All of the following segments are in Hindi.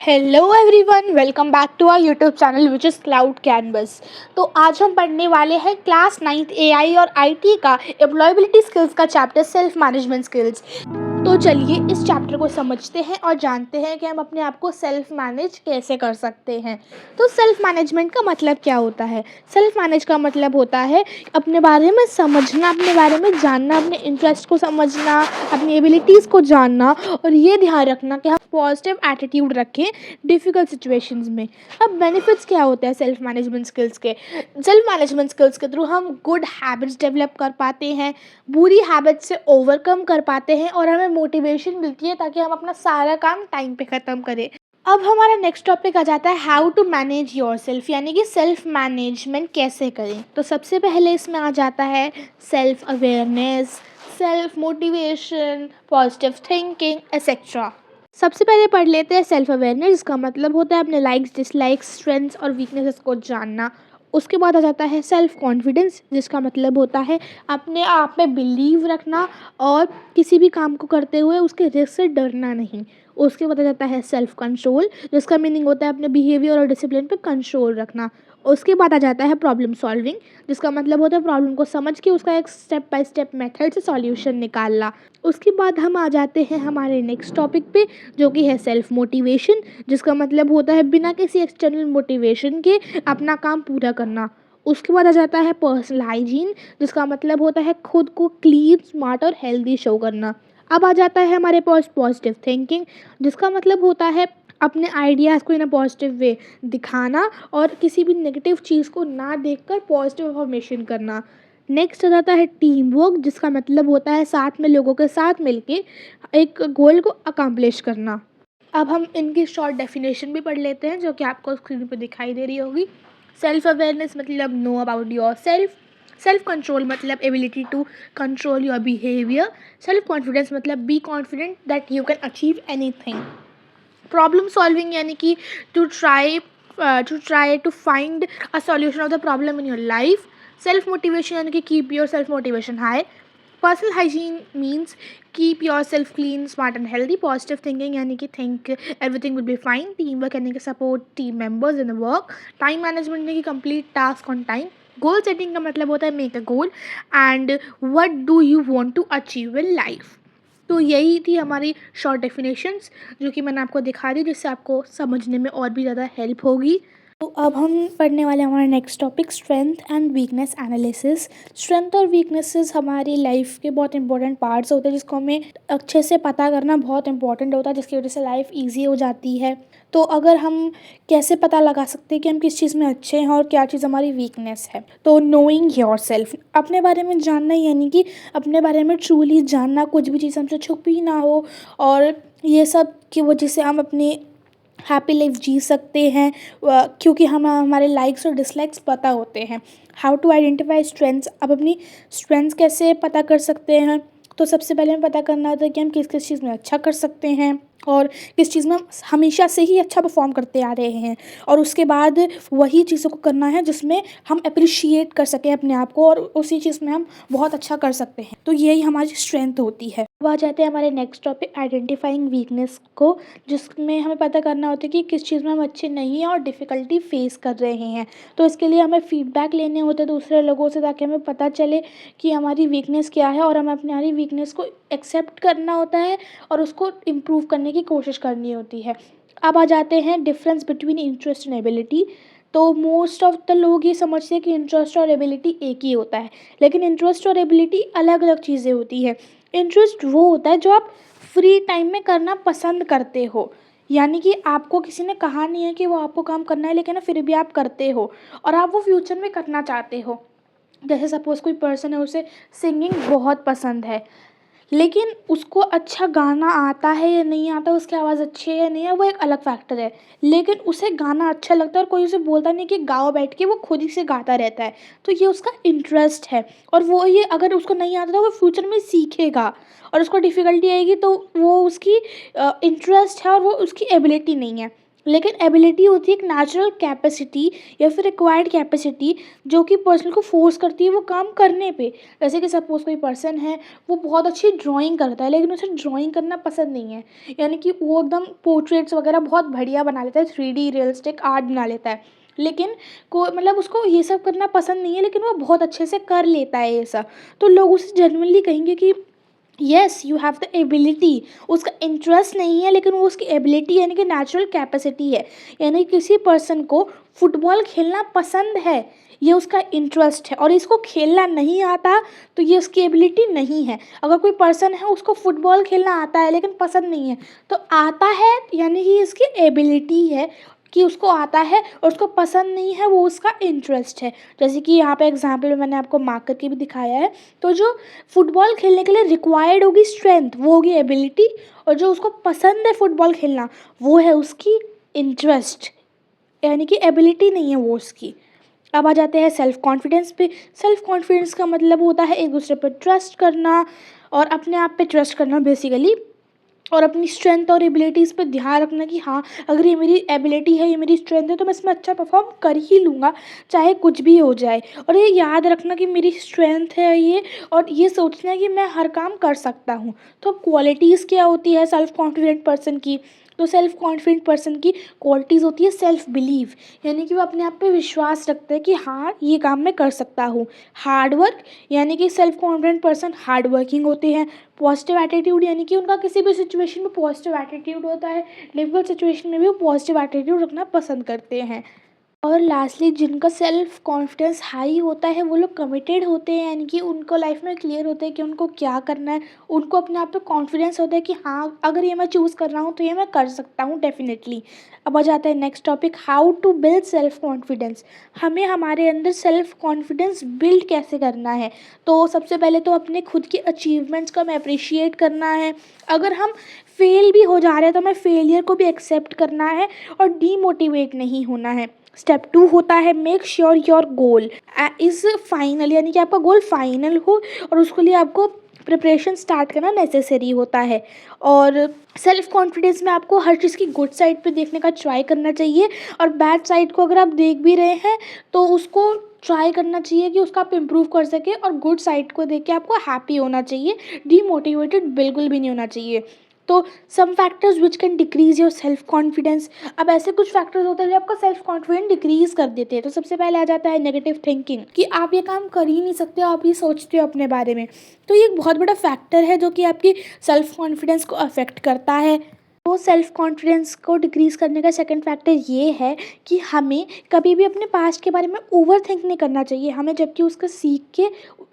Hello everyone, welcome back to our YouTube channel which is cloud canvas. तो आज हम पढ़ने वाले हैं क्लास 9th एआई और आईटी का एम्प्लॉयबिलिटी स्किल्स का चैप्टर सेल्फ मैनेजमेंट स्किल्स। तो चलिए इस चैप्टर को समझते हैं और जानते हैं कि हम अपने आप को सेल्फ मैनेज कैसे कर सकते हैं। तो सेल्फ मैनेजमेंट का मतलब क्या होता है? सेल्फ मैनेज का मतलब होता है अपने बारे में समझना, अपने बारे में जानना, अपने इंटरेस्ट को समझना, अपनी एबिलिटीज़ को जानना और ये ध्यान रखना कि हम पॉजिटिव एटीट्यूड रखें डिफ़िकल्ट सिचुएशंस में। अब बेनिफिट्स क्या होते हैं सेल्फ मैनेजमेंट स्किल्स के? सेल्फ मैनेजमेंट स्किल्स के थ्रू हम गुड हैबिट्स डेवलप कर पाते हैं, बुरी हैबिट्स से ओवरकम कर पाते हैं और हमें मोटिवेशन मिलती है ताकि हम अपना सारा काम टाइम पे ख़त्म करें। अब हमारा नेक्स्ट टॉपिक आ जाता है how to manage yourself, यानी कि सेल्फ मैनेजमेंट कैसे करें। तो सबसे पहले इसमें आ जाता है self awareness, self motivation, positive thinking etcetera. सबसे पहले पढ़ लेते हैं सेल्फ अवेयरनेस, जिसका मतलब होता है अपने लाइक्स, डिसलाइक्स, स्ट्रेंथ्स और वीकनेसेस को जानना। उसके बाद आ जाता है सेल्फ कॉन्फिडेंस, जिसका मतलब होता है अपने आप में बिलीव रखना और किसी भी काम को करते हुए उसके रिस्क से डरना नहीं। उसके बाद आ जाता है सेल्फ कंट्रोल, जिसका मीनिंग होता है अपने बिहेवियर और डिसिप्लिन पे कंट्रोल रखना। उसके बाद आ जाता है प्रॉब्लम सॉल्विंग, जिसका मतलब होता है प्रॉब्लम को समझ के उसका एक स्टेप बाय स्टेप मेथड से सॉल्यूशन निकालना। उसके बाद हम आ जाते हैं हमारे नेक्स्ट टॉपिक पे, जो कि है सेल्फ मोटिवेशन, जिसका मतलब होता है बिना किसी एक्सटर्नल मोटिवेशन के अपना काम पूरा करना। उसके बाद आ जाता है पर्सनल हाइजीन, जिसका मतलब होता है खुद को क्लीन, स्मार्ट और हेल्दी शो करना। अब आ जाता है हमारे पास पॉजिटिव थिंकिंग, जिसका मतलब होता है अपने आइडियाज़ को इन अ पॉजिटिव वे दिखाना और किसी भी नेगेटिव चीज़ को ना देखकर पॉजिटिव इन्फॉर्मेशन करना। नेक्स्ट आ जाता है टीम वर्क, जिसका मतलब होता है साथ में लोगों के साथ मिलके एक गोल को अकम्प्लिश करना। अब हम इनकी शॉर्ट डेफिनेशन भी पढ़ लेते हैं, जो कि आपको स्क्रीन पर दिखाई दे रही होगी। सेल्फ अवेयरनेस मतलब know about your self. Self control मतलब ability to control your behaviour. Self confidence मतलब be confident that you can achieve anything. Problem solving यानी कि to try to find a solution of the problem in your life. Self motivation यानी कि keep your self motivation high. Personal hygiene means keep your self clean, smart and healthy. Positive thinking यानी कि think everything will be fine. Team work यानी कि support team members in work. Time management यानी कि complete task on time. Goal setting का मतलब होता है make a goal and what do you want to achieve in life. तो यही थी हमारी शॉर्ट डेफिनेशंस, जो कि मैंने आपको दिखा दी, जिससे आपको समझने में और भी ज़्यादा हेल्प होगी। तो अब हम पढ़ने वाले हमारा next topic strength and weakness analysis. Strength और वीकनेसेस हमारी लाइफ के बहुत इंपॉर्टेंट पार्ट्स होते हैं, जिसको हमें अच्छे से पता करना बहुत इंपॉर्टेंट होता है, जिसकी वजह से लाइफ ईजी हो जाती है। तो अगर हम कैसे पता लगा सकते हैं कि हम किस चीज़ में अच्छे हैं और क्या चीज़ हमारी वीकनेस है? तो नोइंग योर सेल्फ, अपने बारे में जानना, यानी कि अपने बारे में ट्रूली जानना, कुछ भी चीज़ हमसे छुपी ना हो और ये सब की वजह से हम अपनी हैप्पी लाइफ जी सकते हैं, क्योंकि हमें हमारे लाइक्स और डिसलाइक्स पता होते हैं। हाउ टू आइडेंटिफाई स्ट्रेंथ्स, अब अपनी स्ट्रेंथ्स कैसे पता कर सकते हैं? तो सबसे पहले हमें पता करना होता है कि हम किस किस चीज़ में अच्छा कर सकते हैं और किस चीज़ में हम हमेशा से ही अच्छा परफॉर्म करते आ रहे हैं, और उसके बाद वही चीज़ों को करना है जिसमें हम अप्रिशिएट कर सकें अपने आप को और उसी चीज़ में हम बहुत अच्छा कर सकते हैं। तो यही हमारी स्ट्रेंथ होती है। अब आ जाते हैं हमारे नेक्स्ट टॉपिक आइडेंटिफाइंग वीकनेस को, जिसमें हमें पता करना होता है कि किस चीज़ में हम अच्छे नहीं हैं और डिफ़िकल्टी फेस कर रहे हैं। तो इसके लिए हमें फीडबैक लेने होते हैं दूसरे लोगों से, ताकि हमें पता चले कि हमारी वीकनेस क्या है और हमें अपनी हमारी वीकनेस को एक्सेप्ट करना होता है और उसको इम्प्रूव करने की कोशिश करनी होती है। अब आ जाते हैं difference between interest and ability. तो मोस्ट ऑफ द लोग ये समझते हैं कि इंटरेस्ट और एबिलिटी एक ही होता है, लेकिन इंटरेस्ट और एबिलिटी अलग अलग चीज़ें होती है। इंटरेस्ट वो होता है जो आप फ्री टाइम में करना पसंद करते हो, यानी कि आपको किसी ने कहा नहीं है कि वो आपको काम करना है, लेकिन फिर भी आप करते हो और आप वो फ्यूचर में करना चाहते हो। जैसे सपोज़ कोई पर्सन है, उसे सिंगिंग बहुत पसंद है, लेकिन उसको अच्छा गाना आता है या नहीं आता, उसकी आवाज़ अच्छी है या नहीं है, वो एक अलग फैक्टर है। लेकिन उसे गाना अच्छा लगता है और कोई उसे बोलता नहीं कि गाओ बैठ के, वो खुद ही से गाता रहता है। तो ये उसका इंटरेस्ट है और वो ये अगर उसको नहीं आता तो वो फ्यूचर में सीखेगा और उसको डिफ़िकल्टी आएगी, तो वो उसकी इंटरेस्ट है और वो उसकी एबिलिटी नहीं है। लेकिन एबिलिटी होती है एक नेचुरल कैपेसिटी या फिर रिक्वायर्ड कैपेसिटी जो कि पर्सन को फोर्स करती है वो काम करने पे। जैसे कि सपोज कोई पर्सन है, वो बहुत अच्छी ड्राइंग करता है लेकिन उसे ड्राइंग करना पसंद नहीं है, यानी कि वो एकदम पोर्ट्रेट्स वगैरह बहुत बढ़िया बना लेता है, 3D रियलिस्टिक आर्ट बना लेता है, लेकिन को मतलब उसको ये सब करना पसंद नहीं है, लेकिन वो बहुत अच्छे से कर लेता है ये सब। तो लोग उसे जनरली कहेंगे कि yes you have the ability. उसका इंटरेस्ट नहीं है लेकिन वो उसकी एबिलिटी यानी कि नेचुरल कैपेसिटी है। यानी किसी पर्सन को फुटबॉल खेलना पसंद है, ये उसका इंटरेस्ट है, और इसको खेलना नहीं आता तो ये उसकी एबिलिटी नहीं है। अगर कोई पर्सन है उसको फुटबॉल खेलना आता है लेकिन पसंद नहीं है, तो आता है यानी कि इसकी एबिलिटी है कि उसको आता है, और उसको पसंद नहीं है वो उसका इंटरेस्ट है। जैसे कि यहाँ पे एग्जाम्पल में मैंने आपको मार्क करके भी दिखाया है। तो जो फुटबॉल खेलने के लिए रिक्वायर्ड होगी स्ट्रेंथ वो होगी एबिलिटी, और जो उसको पसंद है फुटबॉल खेलना वो है उसकी इंटरेस्ट, यानी कि एबिलिटी नहीं है वो उसकी। अब आ जाते हैं सेल्फ कॉन्फिडेंस पे। सेल्फ कॉन्फिडेंस का मतलब होता है एक दूसरे पर ट्रस्ट करना और अपने आप पे ट्रस्ट करना बेसिकली, और अपनी स्ट्रेंथ और एबिलिटीज़ पे ध्यान रखना कि हाँ, अगर ये मेरी एबिलिटी है, ये मेरी स्ट्रेंथ है, तो मैं इसमें अच्छा परफॉर्म कर ही लूँगा चाहे कुछ भी हो जाए। और ये याद रखना कि मेरी स्ट्रेंथ है ये, और ये सोचना कि मैं हर काम कर सकता हूँ। तो क्वालिटीज़ क्या होती है सेल्फ कॉन्फिडेंट पर्सन की? तो सेल्फ कॉन्फिडेंट पर्सन की क्वालिटीज़ होती है सेल्फ बिलीव, यानी कि वो अपने आप पे विश्वास रखते हैं कि हाँ ये काम मैं कर सकता हूँ। हार्ड वर्क, यानी कि self confident person hard working होते हैं। पॉजिटिव एटीट्यूड, यानी कि उनका किसी भी सिचुएशन में पॉजिटिव एटीट्यूड होता है, डिफिकल्ट सिचुएशन में भी वो पॉजिटिव एटीट्यूड रखना पसंद करते हैं। और लास्टली जिनका सेल्फ कॉन्फिडेंस हाई होता है वो लोग कमिटेड होते हैं, यानी कि उनको लाइफ में क्लियर होता है कि उनको क्या करना है। उनको अपने आप पे कॉन्फिडेंस होता है कि हाँ अगर ये मैं चूज़ कर रहा हूँ तो ये मैं कर सकता हूँ डेफिनेटली। अब आ जाता है next topic, how to build self confidence. हमें हमारे अंदर सेल्फ कॉन्फिडेंस बिल्ड कैसे करना है? तो सबसे पहले तो अपने खुद के अचीवमेंट्स को हमें अप्रिशिएट करना है। अगर हम फेल भी हो जा रहे हैं तो हमें फेलियर को भी एक्सेप्ट करना है और डीमोटिवेट नहीं होना है। स्टेप 2 होता है make sure your goal is final, यानी कि आपका गोल फाइनल हो और उसके लिए आपको प्रिपरेशन स्टार्ट करना नेसेसरी होता है। और सेल्फ कॉन्फिडेंस में आपको हर चीज़ की गुड साइड पे देखने का ट्राई करना चाहिए, और बैड साइड को अगर आप देख भी रहे हैं तो उसको ट्राई करना चाहिए कि उसका आप इम्प्रूव कर सके, और गुड साइड को देख के आपको हैप्पी होना चाहिए, डीमोटिवेटेड बिल्कुल भी नहीं होना चाहिए। तो some factors which can decrease your self confidence. अब ऐसे कुछ फैक्टर्स होते हैं जो आपका सेल्फ कॉन्फिडेंस डिक्रीज कर देते हैं। तो सबसे पहले आ जाता है नेगेटिव थिंकिंग, कि आप ये काम कर ही नहीं सकते, आप ये सोचते हो अपने बारे में। तो ये एक बहुत बड़ा फैक्टर है जो कि आपकी सेल्फ कॉन्फिडेंस को अफेक्ट करता है। तो सेल्फ कॉन्फिडेंस को डिक्रीज़ करने का सेकंड फैक्टर ये है कि हमें कभी भी अपने पास्ट के बारे में ओवर थिंक नहीं करना चाहिए हमें, जबकि उसका सीख के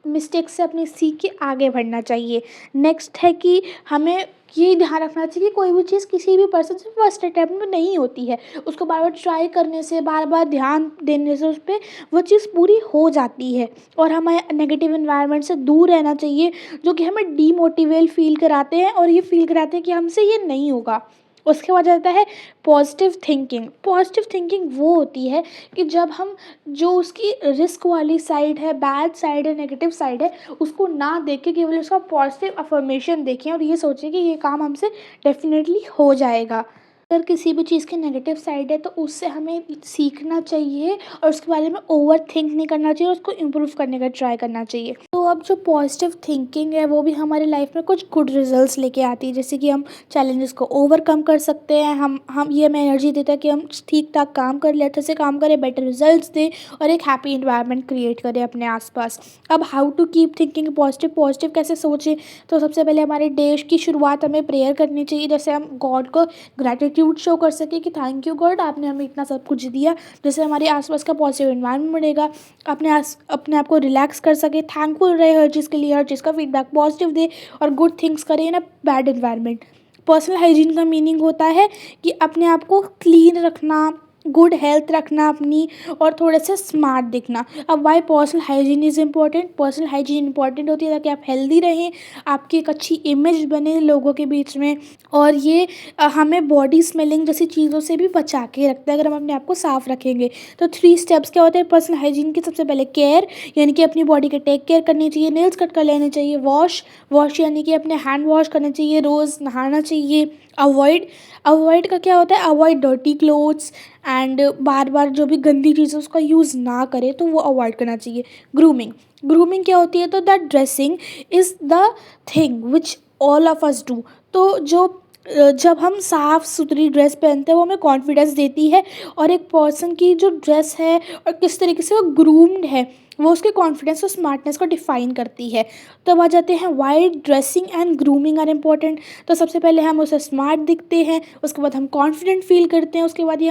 मिस्टेक से अपने सीख के आगे बढ़ना चाहिए। नेक्स्ट है कि हमें ये ध्यान रखना चाहिए कि कोई भी चीज़ किसी भी पर्सन से फर्स्ट अटैम्प्ट में नहीं होती है, उसको बार बार ट्राई करने से, बार बार ध्यान देने से उस पर वो चीज़ पूरी हो जाती है। और हमें नेगेटिव इन्वायरमेंट से दूर रहना चाहिए जो कि हमें डीमोटिवेट फील कराते हैं, और ये फील कराते हैं कि हमसे ये नहीं होगा। उसके बाद आता है पॉजिटिव थिंकिंग। पॉजिटिव थिंकिंग वो होती है कि जब हम जो उसकी रिस्क वाली साइड है, बैड साइड है, नेगेटिव साइड है, उसको ना देख के केवल उसका पॉजिटिव अफर्मेशन देखें और ये सोचें कि ये काम हमसे डेफिनेटली हो जाएगा। अगर किसी भी चीज़ की नेगेटिव साइड है तो उससे हमें सीखना चाहिए और उसके बारे में ओवर थिंक नहीं करना चाहिए, उसको इम्प्रूव करने का ट्राई करना चाहिए। तो अब जो पॉजिटिव थिंकिंग है वो भी हमारी लाइफ में कुछ गुड रिजल्ट्स लेके आती है, जैसे कि हम चैलेंजेस को ओवरकम कर सकते हैं, हम ये हमें एनर्जी देता है कि हम ठीक ठाक काम कर ले, अच्छे से काम करें, बेटर रिजल्ट्स दें और एक हैप्पी इन्वायरमेंट क्रिएट करें अपने आसपास। अब how to keep thinking positive, positive कैसे सोचें? तो सबसे पहले हमारे डे की शुरुआत हमें प्रेयर करनी चाहिए, जैसे हम गॉड को ग्रैटिट्यूड शो कर सके कि थैंक यू गॉड, आपने हमें इतना सब कुछ दिया, जैसे हमारे आसपास का पॉजिटिव इन्वायरमेंट मिलेगा। अपने आप को रिलैक्स कर सके, थैंकफुल रहे हर चीज़ के लिए, हर चीज़ का फीडबैक पॉजिटिव दे और गुड थिंग्स करे in a bad environment. Personal hygiene का मीनिंग होता है कि अपने आप को क्लीन रखना, गुड हेल्थ रखना अपनी, और थोड़े से स्मार्ट दिखना। अब why personal hygiene is important? Personal hygiene important होती है ताकि आप हेल्दी रहें, आपकी एक अच्छी इमेज बने लोगों के बीच में, और ये हमें बॉडी स्मेलिंग जैसी चीज़ों से भी बचा के रखता है अगर हम अपने आप को साफ रखेंगे। तो 3 स्टेप्स क्या होते हैं पर्सनल हाइजीन के? सबसे पहले केयर, यानी कि अपनी बॉडी के टेक केयर करनी चाहिए, नेल्स कट कर लेने चाहिए, वॉश यानी कि अपने हैंड वॉश करने चाहिए, रोज़ नहाना चाहिए, अवॉइड अवॉइड का क्या होता है, अवॉइड डर्टी क्लोथ्स एंड बार बार जो भी गंदी चीज़ें उसका यूज़ ना करें तो वो अवॉइड करना चाहिए। ग्रूमिंग ग्रूमिंग क्या होती है, तो that dressing is the thing which all of us do. तो जो जब हम साफ़ सुथरी ड्रेस पहनते हैं वो हमें कॉन्फिडेंस देती है, और एक पर्सन की जो ड्रेस है और किस तरीके से वो ग्रूम्ड है वो उसके कॉन्फिडेंस और स्मार्टनेस को डिफाइन करती है। तो अब आ जाते हैं why dressing and grooming are important. तो सबसे पहले हम उसे स्मार्ट दिखते हैं, उसके बाद हम कॉन्फिडेंट फील करते हैं, उसके बाद ये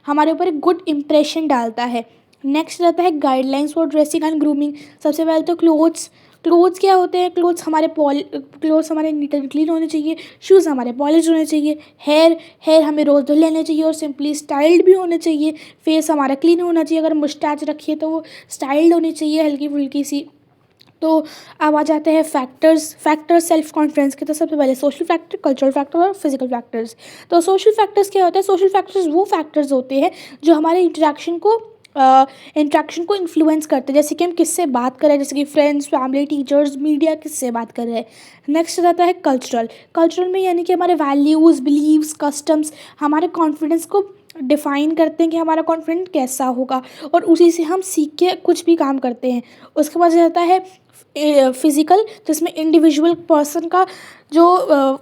हमारे ऊपर एक गुड इम्प्रेशन डालता है। नेक्स्ट रहता है guidelines for dressing and grooming. सबसे पहले तो क्लोथ्स। क्लोथ्स क्या होते हैं, क्लोथ्स हमारे नीट एंड क्लीन होने चाहिए, शूज़ हमारे पॉलिश होने चाहिए, हेयर हमें रोज़ धुल लेने चाहिए और सिंपली स्टाइल्ड भी होने चाहिए, फेस हमारा क्लीन होना चाहिए, अगर मुस्टैच रखिए तो वो स्टाइल्ड होनी चाहिए हल्की फुल्की सी। तो अब आ जाते हैं फैक्टर्स सेल्फ कॉन्फिडेंस के। तो सबसे पहले सोशल फैक्टर, कल्चरल फैक्टर और फिजिकल फैक्टर्स। तो सोशल फैक्टर्स क्या होता है, सोशल फैक्टर्स वो फैक्टर्स होते हैं जो हमारे इंट्रैक्शन को इन्फ्लुएंस करते हैं, जैसे कि हम किससे बात कर रहे हैं, जैसे कि फ्रेंड्स, फैमिली, टीचर्स, मीडिया, किससे बात कर रहे हैं। नेक्स्ट रहता है कल्चरल। कल्चरल में यानी कि हमारे वैल्यूज़, बिलीव्स, कस्टम्स हमारे कॉन्फिडेंस को डिफ़ाइन करते हैं कि हमारा कॉन्फिडेंस कैसा होगा, और उसी से हम सीख के कुछ भी काम करते हैं। उसके बाद रहता है फिज़िकल, जिसमें इंडिविजुअल पर्सन का जो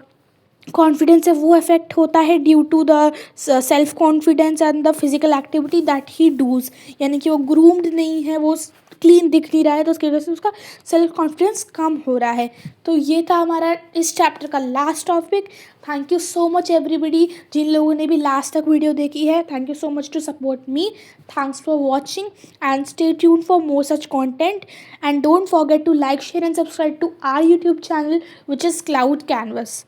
कॉन्फिडेंस है वो अफेक्ट होता है due to the self confidence and the physical activity that he does. यानी कि वो ग्रूम्ड नहीं है, वो क्लीन दिख नहीं रहा है, तो उसकी वजह से उसका सेल्फ कॉन्फिडेंस कम हो रहा है। तो ये था हमारा इस चैप्टर का last topic. Thank you so much everybody, जिन लोगों ने भी लास्ट तक वीडियो देखी है, thank you so much to support me. Thanks for watching and stay tune for more such content, and don't forget to like, share and subscribe to our YouTube channel which is cloud canvas.